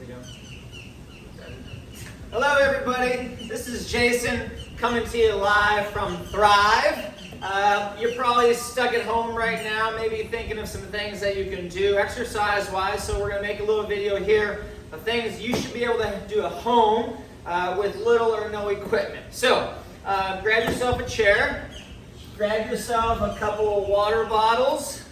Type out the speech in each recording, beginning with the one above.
go. Hello everybody, this is Jason coming to you live from Thryve. You're probably stuck at home right now, maybe thinking of some things that you can do exercise-wise, so we're going to make a little video here of things you should be able to do at home with little or no equipment. So, grab yourself a chair, grab yourself a couple of water bottles,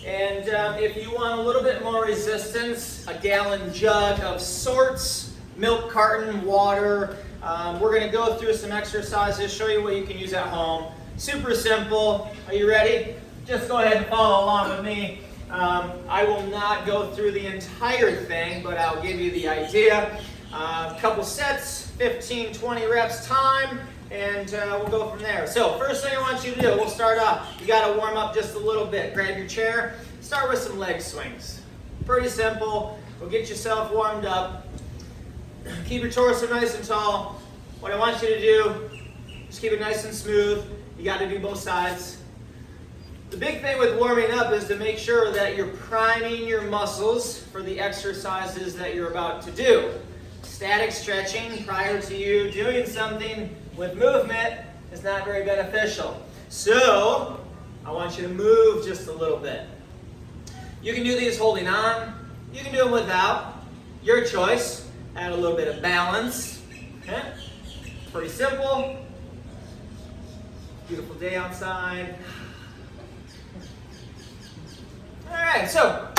and if you want a little bit more resistance, a gallon jug of sorts, milk carton, water. We're going to go through some exercises, show you what you can use at home. Super simple. Are you ready? Just go ahead and follow along with me. I will not go through the entire thing, but I'll give you the idea. A couple sets, 15, 20 reps time, and we'll go from there. So first thing I want you to do, we'll start off. You got to warm up just a little bit. Grab your chair. Start with some leg swings. Pretty simple. We'll get yourself warmed up. Keep your torso nice and tall. What I want you to do, just keep it nice and smooth. You got to do both sides. The big thing with warming up is to make sure that you're priming your muscles for the exercises that you're about to do. Static stretching prior to you doing something with movement is not very beneficial. So, I want you to move just a little bit. You can do these holding on. You can do them without. Your choice. Add a little bit of balance. Okay? Pretty simple. Beautiful day outside. Alright, so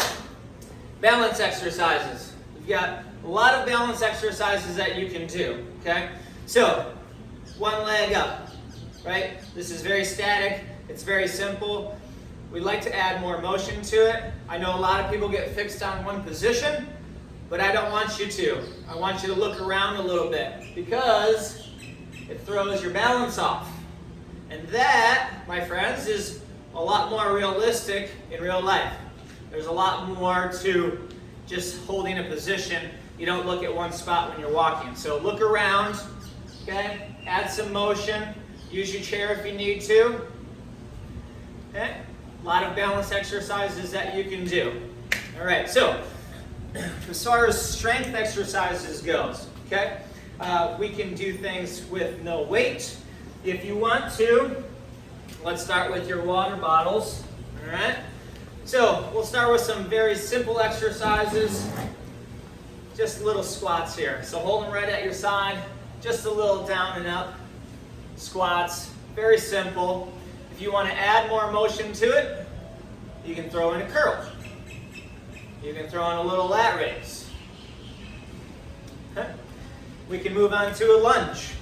balance exercises. We've got a lot of balance exercises that you can do. Okay? So, one leg up. Right? This is very static. It's very simple. We like to add more motion to it. I know a lot of people get fixed on one position, but I don't want you to. I want you to look around a little bit because it throws your balance off. And that, my friends, is a lot more realistic in real life. There's a lot more to just holding a position. You don't look at one spot when you're walking. So look around, okay? Add some motion. Use your chair if you need to. Okay? A lot of balance exercises that you can do. All right, so as far as strength exercises goes, okay, we can do things with no weight. If you want to, let's start with your water bottles. All right, so we'll start with some very simple exercises, just little squats here. So hold them right at your side, just a little down and up squats, very simple. If you want to add more motion to it, you can throw in a curl. You can throw in a little lat raise. Okay. We can move on to a lunge.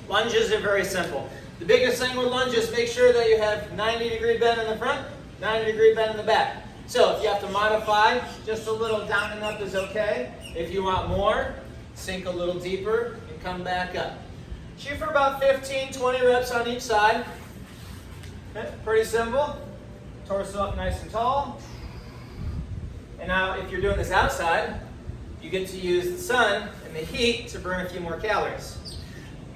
Lunges are very simple. The biggest thing with lunges, make sure that you have 90-degree bend in the front, 90-degree bend in the back. So if you have to modify, just a little down and up is okay. If you want more, sink a little deeper and come back up. Shoot for about 15, 20 reps on each side. Okay. Pretty simple. Torso up nice and tall. And now if you're doing this outside, you get to use the sun and the heat to burn a few more calories.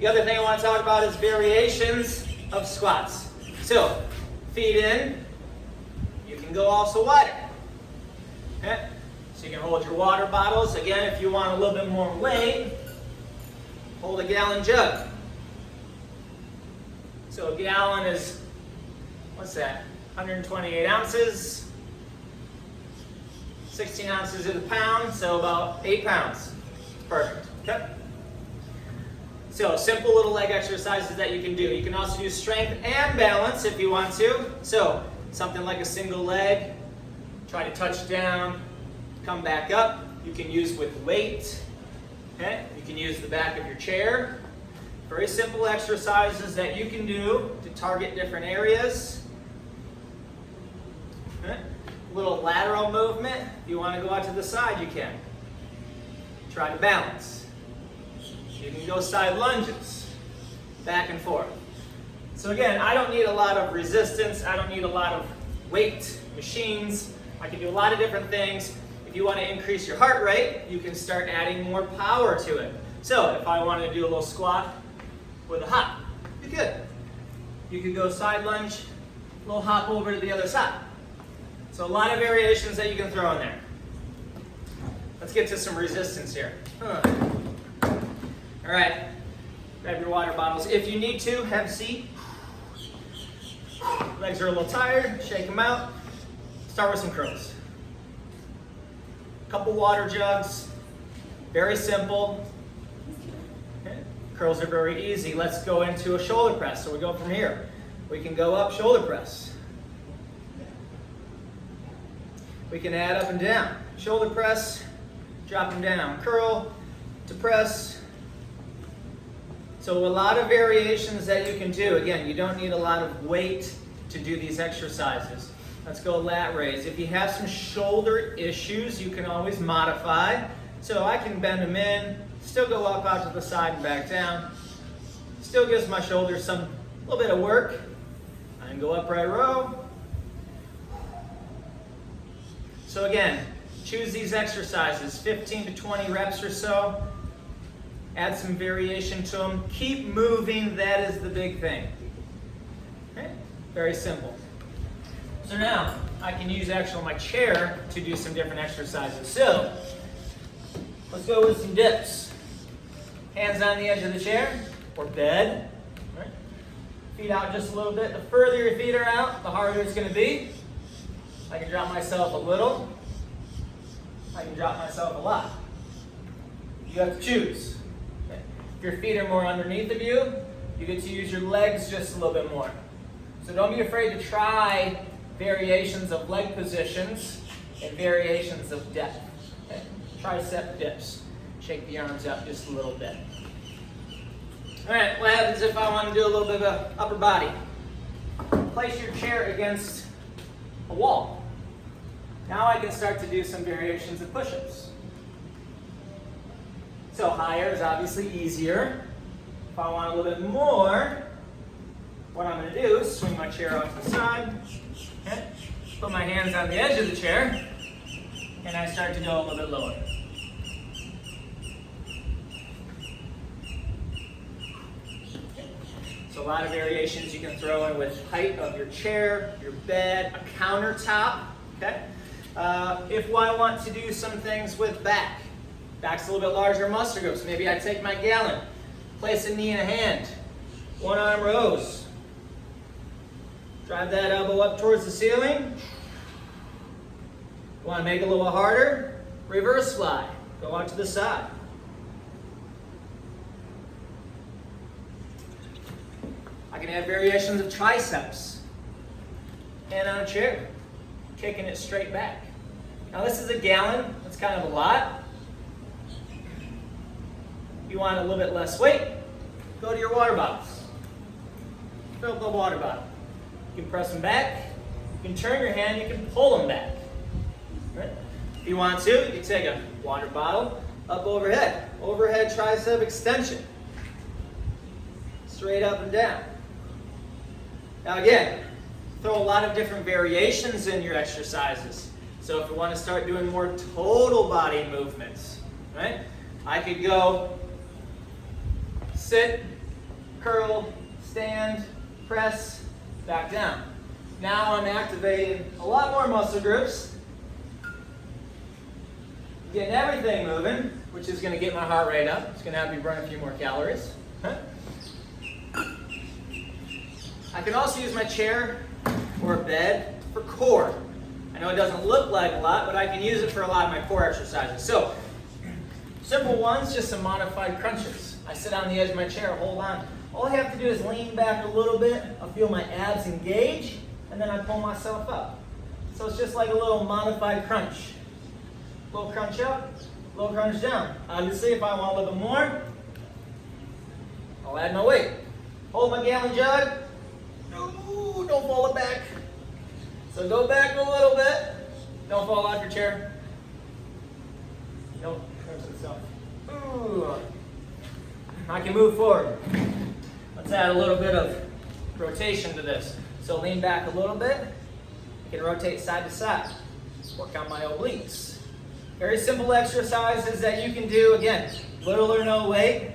The other thing I want to talk about is variations of squats. So, feet in, you can go also wider. Okay? So you can hold your water bottles. Again, if you want a little bit more weight, hold a gallon jug. So a gallon is, what's that, 128 ounces. 16 ounces in a pound, so about 8 pounds. Perfect. Okay? So simple little leg exercises that you can do. You can also do strength and balance if you want to. So something like a single leg, try to touch down, come back up. You can use with weight. Okay? You can use the back of your chair. Very simple exercises that you can do to target different areas. Okay? Little lateral movement. If you want to go out to the side, you can. Try to balance. You can go side lunges, back and forth. So again, I don't need a lot of resistance. I don't need a lot of weight machines. I can do a lot of different things. If you want to increase your heart rate, you can start adding more power to it. So if I wanted to do a little squat with a hop, you could. You could go side lunge, a little hop over to the other side. So a lot of variations that you can throw in there. Let's get to some resistance here. All right, grab your water bottles. If you need to, have a seat. Legs are a little tired, shake them out. Start with some curls. Couple water jugs, very simple. Okay. Curls are very easy. Let's go into a shoulder press. So we go from here. We can go up, shoulder press. We can add up and down. Shoulder press, drop them down. Curl to press. So a lot of variations that you can do. Again, you don't need a lot of weight to do these exercises. Let's go lat raise. If you have some shoulder issues, you can always modify. So I can bend them in, still go up out to the side and back down. Still gives my shoulders a little bit of work. I can go upright row. So again, choose these exercises, 15 to 20 reps or so. Add some variation to them. Keep moving, that is the big thing. Okay? Very simple. So now, I can use actually my chair to do some different exercises. So, let's go with some dips. Hands on the edge of the chair, or bed. Right? Feet out just a little bit. The further your feet are out, the harder it's going to be. I can drop myself a little. I can drop myself a lot. You have to choose. Okay? If your feet are more underneath of you, you get to use your legs just a little bit more. So don't be afraid to try variations of leg positions and variations of depth. Okay? Tricep dips. Shake the arms up just a little bit. All right, what happens if I want to do a little bit of upper body? Place your chair against a wall. Now I can start to do some variations of push-ups. So higher is obviously easier. If I want a little bit more, what I'm going to do is swing my chair off to the side, okay? Put my hands on the edge of the chair, and I start to go a little bit lower. So a lot of variations you can throw in with height of your chair, your bed, a countertop, okay? If I want to do some things with back's a little bit larger muscle groups. Maybe I take my gallon, place a knee in a hand, one arm rows. Drive that elbow up towards the ceiling. Want to make it a little harder? Reverse fly. Go out to the side. I can have variations of triceps. And on a chair, kicking it straight back. Now this is a gallon. That's kind of a lot. If you want a little bit less weight, go to your water bottles. Fill up the water bottle. You can press them back. You can turn your hand. You can pull them back. Right? If you want to, you can take a water bottle up overhead. Overhead tricep extension. Straight up and down. Now again, throw a lot of different variations in your exercises. So if you want to start doing more total body movements, right? I could go sit, curl, stand, press, back down. Now I'm activating a lot more muscle groups. Getting everything moving, which is going to get my heart rate up. It's going to have me burn a few more calories. Huh? I can also use my chair or a bed for core. I know it doesn't look like a lot, but I can use it for a lot of my core exercises. So, simple ones, just some modified crunches. I sit on the edge of my chair, hold on. All I have to do is lean back a little bit. I'll feel my abs engage, and then I pull myself up. So it's just like a little modified crunch. Little crunch up, little crunch down. Obviously, if I want a little bit more, I'll add my weight. Hold my gallon jug. Ooh, don't fall it back. So go back a little bit. Don't fall off your chair. Don't hurt yourself. Ooh. I can move forward. Let's add a little bit of rotation to this. So lean back a little bit. I can rotate side to side. Work on my obliques. Very simple exercises that you can do. Again, little or no weight.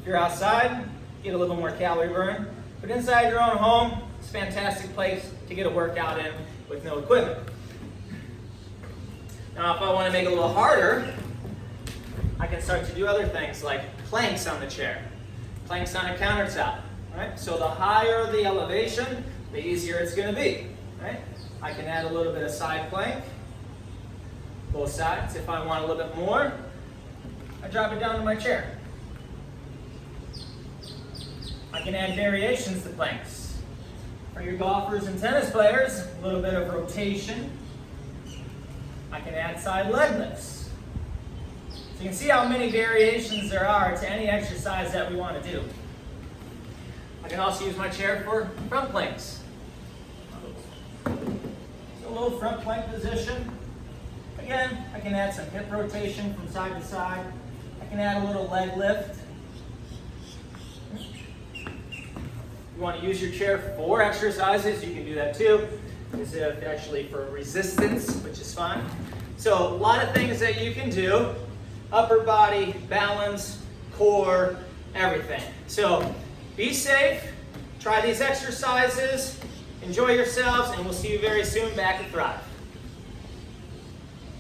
If you're outside, get a little more calorie burn. But inside your own home, it's a fantastic place to get a workout in with no equipment. Now, if I want to make it a little harder, I can start to do other things like planks on the chair, planks on a countertop, right? So the higher the elevation, the easier it's going to be, right? I can add a little bit of side plank, both sides. If I want a little bit more, I drop it down to my chair. I can add variations to planks. For your golfers and tennis players, a little bit of rotation. I can add side leg lifts. So you can see how many variations there are to any exercise that we want to do. I can also use my chair for front planks. So a little front plank position. Again, I can add some hip rotation from side to side. I can add a little leg lift. You want to use your chair for exercises, you can do that too. This is actually for resistance, which is fun. So a lot of things that you can do. Upper body, balance, core, everything. So be safe, try these exercises, enjoy yourselves, and we'll see you very soon back at Thryve.